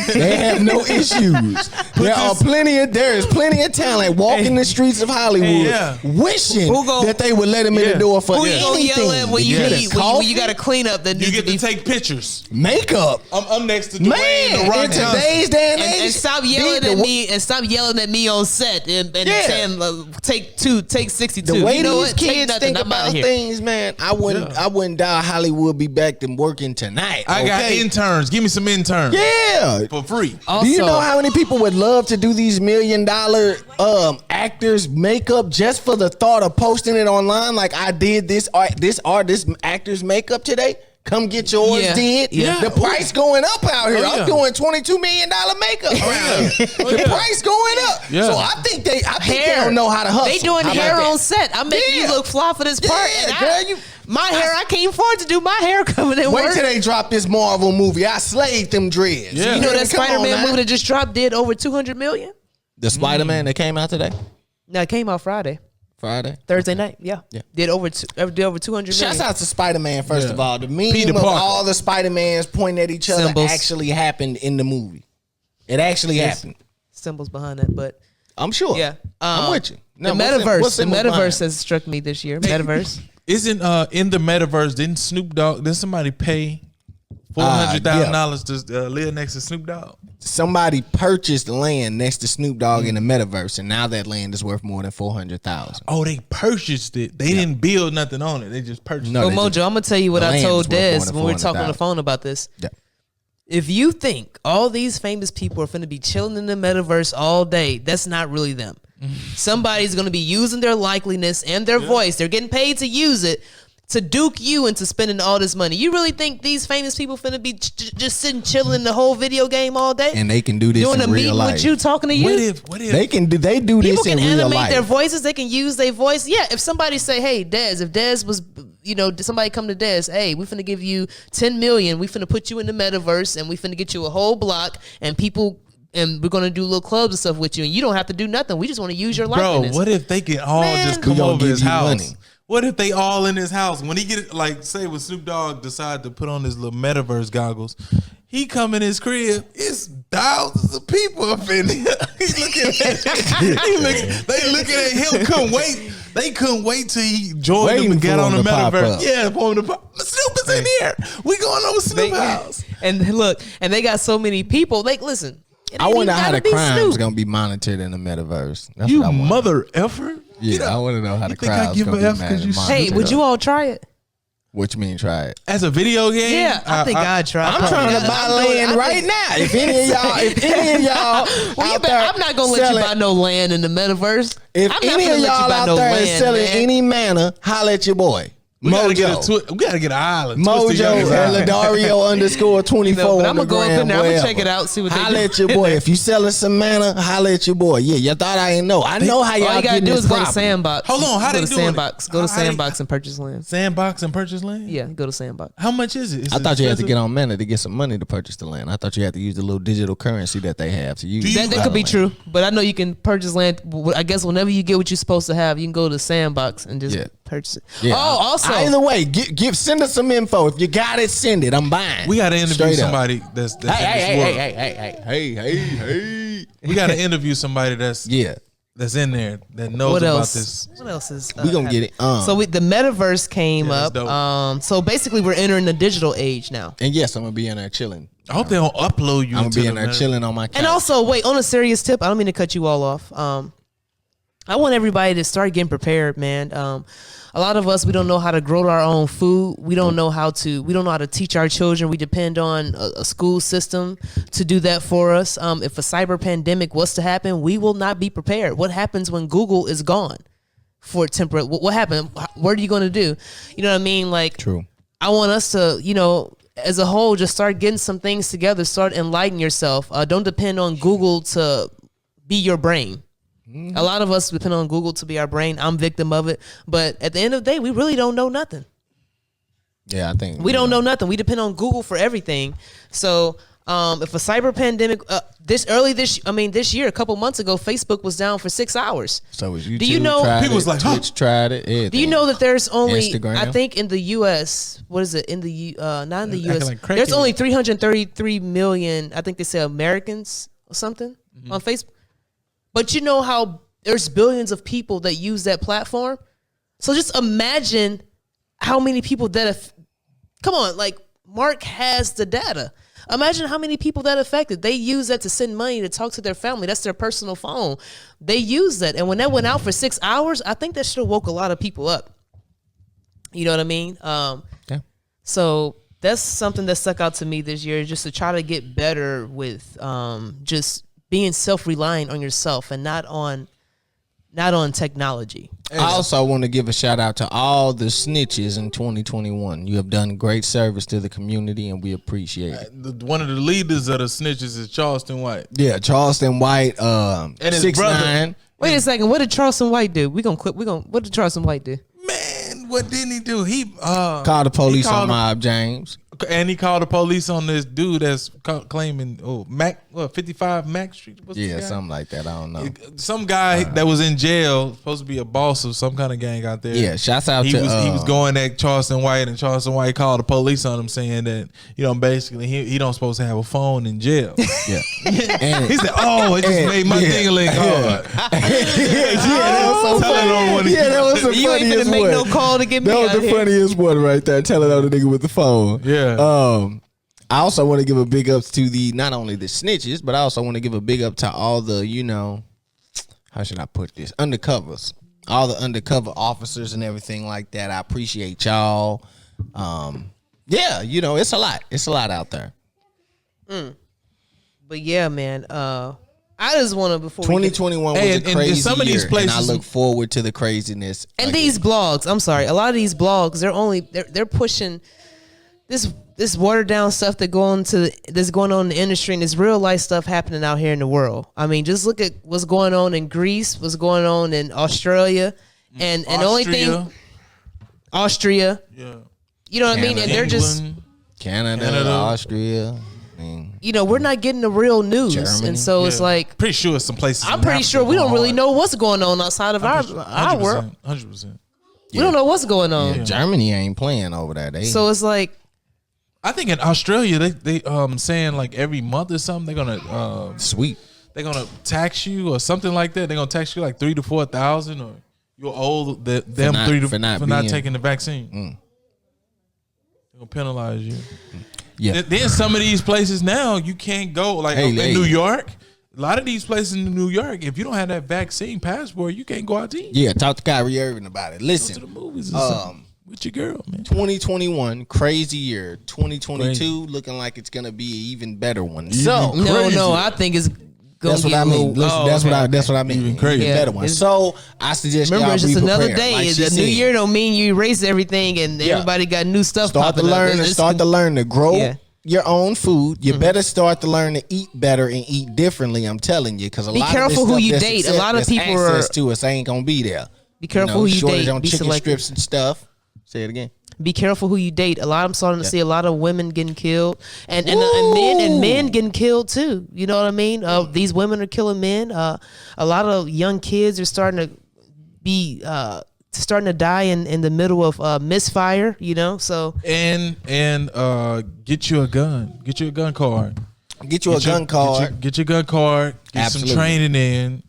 They have no issues. There is plenty of talent walking the streets of Hollywood, wishing that they would let him in the door for anything. Who you gonna yell at when you got to clean up? You get to take pictures. Makeup. I'm next to Dwayne The Rock in today's day and age. And stop yelling at me. And stop yelling at me on set and saying take 62. The way these kids think about things, man, I wouldn't doubt Hollywood be back to working tonight. I got interns. Give me some interns. Yeah, for free. Also, do you know how many people would love to do these $1 million actors makeup just for the thought of posting it online? Like I did this actor's makeup today. Come get yours did. Yeah. The price going up out here. I'm doing $22 million makeup around here. The price going up. Yeah. So I think they don't know how to hustle. They doing hair on set. I'm making you look fly for this part. And my hair, I can't afford to do my hair coming in. Wait till they drop this Marvel movie. I slayed them dreads. Yeah. You know that Spider-Man movie that just dropped did over $200 million? The Spider-Man that came out today? No, it came out Friday. Thursday night, yeah. Did over 200 million. Shouts out to Spider-Man, first of all. The meme of all the Spider-Mans pointing at each other actually happened in the movie. It actually happened. Symbols behind that, but I'm sure. Yeah. I'm with you. No, the metaverse has struck me this year. Metaverse. Isn't in the metaverse, didn't somebody pay $400,000 to live next to Snoop Dogg? Somebody purchased land next to Snoop Dogg in the metaverse, and now that land is worth more than $400,000. Oh, they purchased it. They didn't build nothing on it. They just purchased it. Well, Mojo, I'm gonna tell you what I told Dez when we were talking on the phone about this. Yeah. If you think all these famous people are finna be chilling in the metaverse all day, that's not really them. Somebody's gonna be using their likeliness and their voice. They're getting paid to use it to duke you into spending all this money. You really think these famous people finna be just sitting chilling the whole video game all day? And they can do this in real life. Doing a meeting with you, talking to you? What if they do this in real life? People can animate their voices. They can use their voice. Yeah, if somebody say, hey, Dez, if Dez was, somebody come to Dez, hey, we finna give you 10 million. We finna put you in the metaverse and we finna get you a whole block and people... And we're gonna do little clubs and stuff with you, and you don't have to do nothing. We just want to use your likeness. Bro, what if they can all just come over his house? Money. What if they all in his house? When he get say when Snoop Dogg decide to put on his little metaverse goggles, he come in his crib. It's thousands of people up in there. He's looking at they looking at him. Couldn't wait. They couldn't wait till he joined them and get on the metaverse. Yeah, for him to pop. Snoop is in here. We going over Snoop house. And look, and they got so many people. Like, listen. I wonder how the crime is going to be monitored in the metaverse. That's you mother effer. Yeah, I want to know how the crime is going to be monitored. Hey, would you all try it? What you mean try it? As a video game? Yeah, I think I'd try it. I'm trying to buy land right now. If any of y'all out there, I'm not going to let you buy no land in the metaverse. If any of y'all out there is selling any manor, holla at your boy. We gotta get an island. Mojo Ladario _24. I'm gonna go up in there. I'm gonna check it out. See what they do. Holla at your boy. If you selling some mana, holla at your boy. Yeah, you thought I didn't know. I know how y'all. All you gotta do is go to Sandbox. Hold on, how they do Sandbox? Go to Sandbox and purchase land. Sandbox and purchase land? Yeah, go to Sandbox. How much is it? I thought you had to get on mana to get some money to purchase the land. I thought you had to use the little digital currency that they have to use. That could be true, but I know you can purchase land. I guess whenever you get what you're supposed to have, you can go to Sandbox and just purchase it. Yeah. Oh, also, either way, send us some info. If you got it, send it. I'm buying. We got to interview somebody that's hey. We got to interview somebody that's in there that knows about this. What else is? We gonna get it. So the metaverse came up. So basically, we're entering the digital age now. And yes, I'm gonna be in there chilling. I hope they don't upload you. I'm gonna be in there chilling on my couch. And also, wait, on a serious tip, I don't mean to cut you all off. I want everybody to start getting prepared, man. A lot of us, we don't know how to grow our own food. We don't know how to teach our children. We depend on a school system to do that for us. If a cyber pandemic was to happen, we will not be prepared. What happens when Google is gone for temporary? What happened? What are you going to do? You know what I mean? Like, true. I want us to, as a whole, just start getting some things together. Start enlightening yourself. Don't depend on Google to be your brain. A lot of us depend on Google to be our brain. I'm victim of it. But at the end of the day, we really don't know nothing. Yeah, I think. We don't know nothing. We depend on Google for everything. So if a cyber pandemic this year, a couple months ago, Facebook was down for 6 hours. So was YouTube. Do you know people was like, Twitch tried it? Everything. Do you know that there's only Instagram? I think in the US, what is it? In the not in the Acting US. like crackheads. There's only 333 million, I think they say Americans or something on Facebook. But you know how there's billions of people that use that platform? So just imagine how many people that come on, like Mark has the data. Imagine how many people that affected. They use that to send money to talk to their family. That's their personal phone. They use that. And when that went out for 6 hours, I think that should have woke a lot of people up. You know what I mean? Yeah. So that's something that stuck out to me this year, just to try to get better with just being self-reliant on yourself and not on technology. I also want to give a shout out to all the snitches in 2021. You have done great service to the community, and we appreciate it. One of the leaders of the snitches is Charleston White. Yeah, Charleston White, and his 6ix9ine. brother. Wait a second. What did Charleston White do? What did Charleston White do? Man, what didn't he do? He called the police called on Mob James. And he called the police on this dude that's claiming 55 Mac Street. What's Yeah, the guy? something like that. I don't know. Some guy that was in jail, supposed to be a boss of some kind of gang out there. Yeah, shouts out he to was going at Charleston White, and Charleston White called the police on him, saying that basically he don't supposed to have a phone in jail. Yeah, and He said, "Oh, it just made my ding-a-ling hard." that was so Tell it on funny. when he- Yeah, that was the You ain't funniest finna make one. no call to get me That was out the here. funniest one right there. Telling on the nigga with the phone. Yeah. I also want to give a big ups to not only the snitches, but I also want to give a big up to all the, how should I put this? Undercovers. All the undercover officers and everything like that. I appreciate y'all. Yeah, it's a lot. It's a lot out there. But yeah, man. I just want to before 2021 was Hey, a and crazy some of these year, and I places- look forward to the craziness. and again. these blogs. I'm sorry, a lot of these blogs they're pushing this watered down stuff that's going on in the industry, and this real life stuff happening out here in the world. I mean, just look at what's going on in Greece, what's going on in Australia, and the only thing, Austria. Yeah. You know what I mean? And they're just, England. Canada, Austria. I mean, we're not getting the real news, Germany. and so it's Yeah. like Pretty sure some places. I'm in pretty Africa sure we don't going really hard. know what's going on outside of our world. 100%. We don't know what's going on. Germany ain't playing over there. So it's like, I think in Australia they saying like every month or something they're gonna sweet. they're gonna tax you or something like that. They're gonna tax you like $3,000 to $4,000, or you'll owe them for not taking the vaccine. They're gonna penalize you. Yeah. Then some of these places now you can't go, like in New York. A lot of these places in New York, if you don't have that vaccine passport, you can't go out to eat. Yeah, talk to Kyrie Irving about it. Go to Listen, the movies or something with your girl, man. 2021, crazy year. 2022 looking like it's gonna be an even better one. So no, I think it's going that's to what get I a mean. little. Listen, that's what I mean. Even crazy. Even better one. It's- So I suggest Remember, y'all it's just be another prepared. day. Like she The new said. year don't mean you erase everything and Yeah. everybody got new stuff Start to popping up. learn. It's- Start to learn to grow Yeah. your own food. You better start to learn to eat better and eat differently. I'm telling you, because a Be lot careful of who this you stuff date. that's A lot of that's people are- access to us ain't gonna be there. Be careful who you shortage date. on Be chicken selective. strips and stuff. Say it again. Be careful who you date. I'm starting to see a lot of women getting killed, and men getting killed too. You know what I mean? These women are killing men. A lot of young kids are starting to die in the middle of misfire. So And get you a gun. Get you a gun card. Get you a gun card. Get your gun card. Get Absolutely. some training in.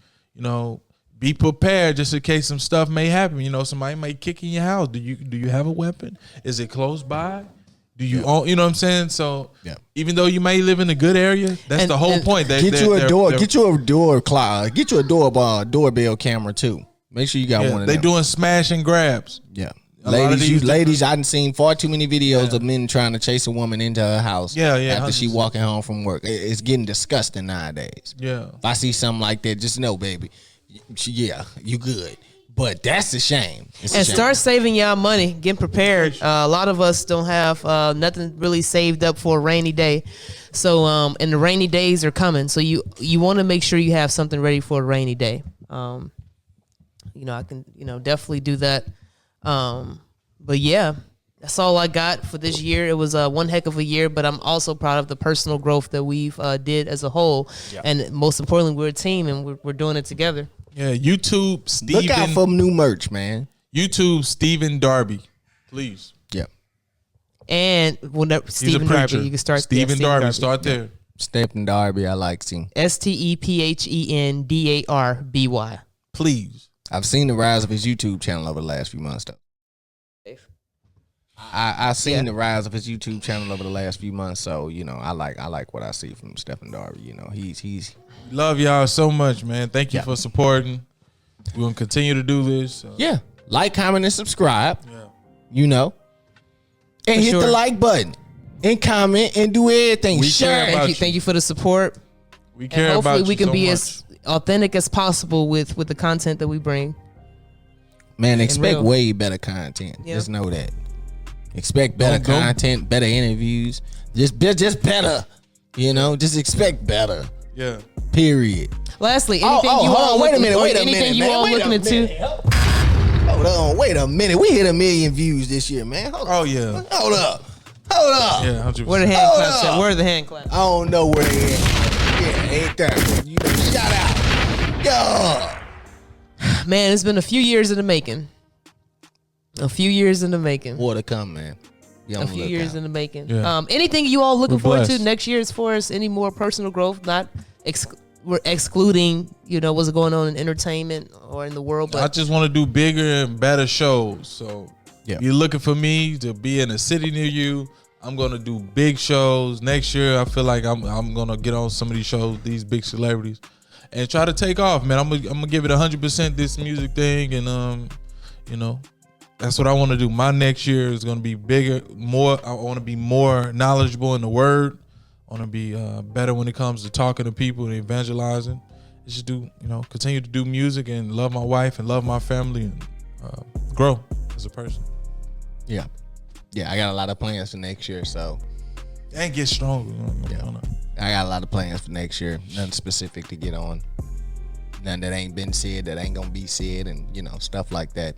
Be prepared just in case some stuff may happen. Somebody might kick in your house. Do you have a weapon? Is it close by? Do you own? You know what I'm saying? So even though you may live in a good area, that's the whole point. Get you a doorbell camera too. Make sure you got one of They them. doing smash and grabs. Yeah. A lot of these Ladies, I've seen far too many videos of men trying to chase a woman into her house. After she 100%. walking home from work. It's getting disgusting nowadays. Yeah. If I see something like that, just know, baby, you good. But that's a shame. It's a and shame. start saving y'all money, getting prepared. A lot of us don't have nothing really saved up for a rainy day. So and the rainy days are coming. So you want to make sure you have something ready for a rainy day. I can definitely do that. But yeah, That's all I got for this year. It was one heck of a year, but I'm also proud of the personal growth that we've did as a whole. Yep. And most importantly, we're a team and we're doing it together. Yeah, YouTube, Steven. Look out for new merch, man. YouTube, Stephen Darby, please. Yep. And Stephen Darby, you can start. Stephen Darby, start there. Stephen Darby, I like him. StephenDarby. Please. I've seen the rise of his YouTube channel over the last few months, though. I seen the rise of his YouTube channel over the last few months, so you know I like what I see from Stephen Darby. You know he's love y'all so much, man. Thank you for supporting. We're gonna continue to do this. Yeah, like, comment, and subscribe. Yeah, you know, and hit the like button, and comment, and do everything. Share. Thank you for the support. We care about you. Hopefully, we can be much. as authentic as possible with the content that we bring. Man, expect way better content. Yeah. Just know that. Expect better content, better interviews, just better. You know, just expect better. Yeah. Period. Lastly, anything you all wait a minute. Hold on, wait a minute. We hit 1 million views this year, man. Hold up. Yeah. Hold up. Yeah, 100%. Where the hand claps at? Where are the hand claps? I don't know where they at. Yeah, ain't there. You know, shout out. Yo. Man, it's been a few years in the making. More to come, man. A few years in the making. Yeah. Anything you all looking forward to next year as far as any more personal growth? We're excluding, what's going on in entertainment or in the world. But I just want to do bigger and better shows. So if you're looking for me to be in a city near you, I'm going to do big shows. Next year, I feel like I'm going to get on some of these shows, these big celebrities, and try to take off, man. I'm gonna give it 100% this music thing, and that's what I want to do. My next year is going to be bigger, more. I want to be more knowledgeable in the word. I want to be better when it comes to talking to people and evangelizing. Just continue to do music and love my wife and love my family and grow as a person. Yeah. I got a lot of plans for next year, so. And get stronger. I got a lot of plans for next year. Nothing specific to get on. Nothing that ain't been said, that ain't going to be said, and, stuff like that,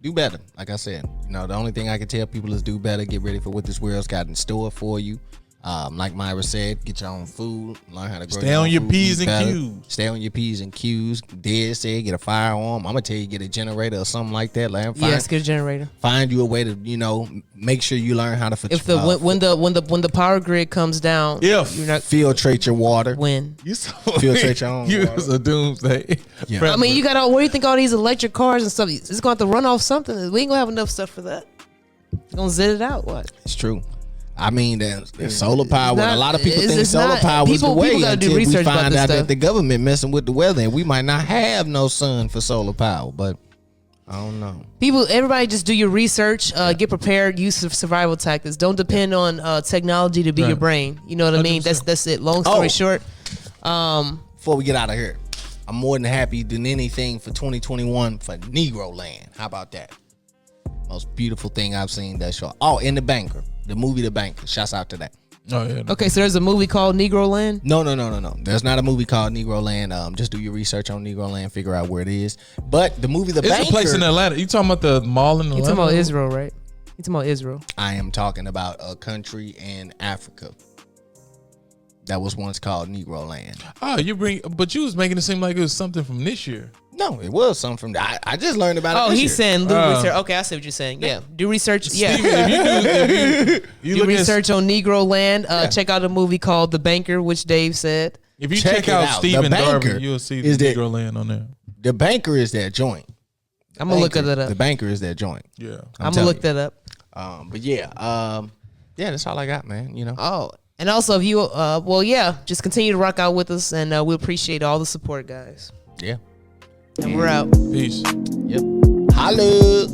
Do better. Like I said, the only thing I can tell people is do better. Get ready for what this world's got in store for you. Like Myra said, get your own food. Learn how to grow. Stay on your P's and Q's. Stay on your P's and Q's. Dad said, get a firearm. I'm gonna tell you, get a generator or something like that. Yes, get a generator. Find you a way to, make sure you learn how to. When the power grid comes down, you're not filtrate your water. Filtrate your own. You was a doomsday. Yeah. I mean, you got all. Where do you think all these electric cars and stuff? It's going to have to run off something. We ain't gonna have enough stuff for that. It's gonna zit it out. What? It's true. I mean, there's solar power. A lot of people think solar power is the way until we find out that the government messing with the weather, and we might not have no sun for solar power. But I don't know. Everybody, just do your research. Get prepared. Use survival tactics. Don't depend on technology to be your brain. You know what I mean? That's it. Long story short. Before we get out of here, I'm more than happy than anything for 2021 for Negro Land. How about that? Most beautiful thing I've seen that show. Oh, in The Banker. The movie The Banker. Shouts out to that. Oh, yeah. Okay, so there's a movie called Negro Land? No. There's not a movie called Negro Land. Just do your research on Negro Land, figure out where it is. But the movie The Banker. It's a place in Atlanta. You talking about the mall in Atlanta? You talking about Israel, right? You talking about Israel? I am talking about a country in Africa that was once called Negro Land. Oh, but you was making it seem like it was something from this year. No, it was something from that. I just learned about it. Oh, he's year. Saying do research. Okay, I see what you're saying. Yeah, do research. Yeah, Steve, if you do research on Negro Land. Check out a movie called The Banker, which Dave said. If you check out Stephen Darby, you'll see the Negro Land on there. The Banker is that joint. I'm gonna look that up. The Banker is that joint. Yeah, I'm gonna look that up. But yeah, that's all I got, man. Oh, and also if you, just continue to rock out with us, and we appreciate all the support, guys. Yeah. And we're out. Peace. Yep. Holla.